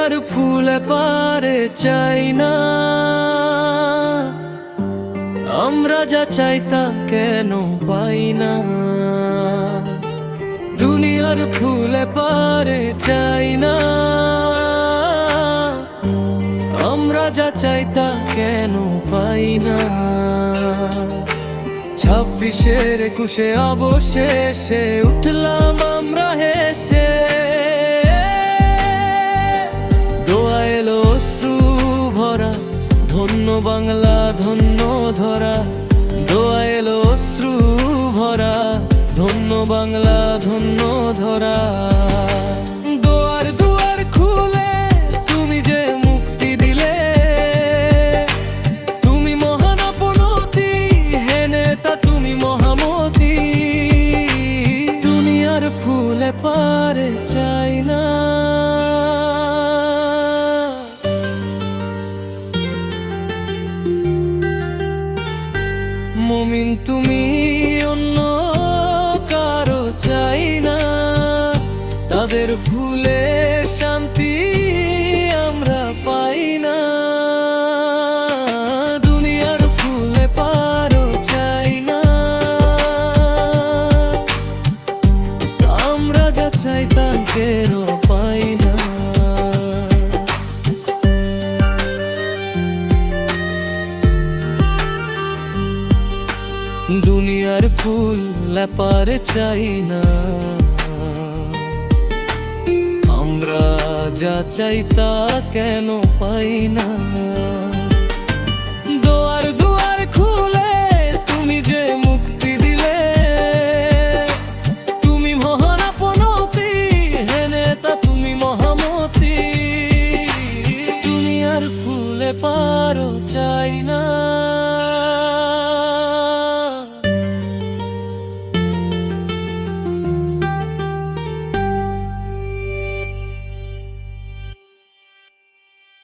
দুনিয়ার ফুলে পারে চাই না, আমরা যা চাই তা কেন পাই না। দুনিয়ার ফুলে পারে চাই না, আমরা যা চাই তা কেন পাই না। 26-এর 21-এ অবশেষে উঠলাম আমরা হেসে, দোয়া এলো অশ্রু ভরা, ধন্য বাংলা ধন্য ধরা। দোয়া এলো অশ্রু ভরা, ধন্য বাংলা ধন্য ধরা। দোয়ার দুয়ার খুলে তুমি যে মুক্তি দিলে, তুমি মহান আপনতি, হে নেতা তুমি মহামতি। দুনিয়ার ফুলে পারে চাই না, মুমিন তুমি অন্য কারো চাই না, তাদের ভুলে শান্তি আমরা পাই না। দুনিয়ার ফুলে পারো চাই না, আমরা যা চাই তা কেন পাই না। দুনিয়ার ফুল পারে চাই না, আমরা যা চাই তা কেন পাই না। দোয়ার দুয়ার খুলে তুমি যে মুক্তি দিলে, তুমি মহান আপনতি, হে নেতা তুমি মহামতি। দুনিয়ার ফুলে পারো চাই না।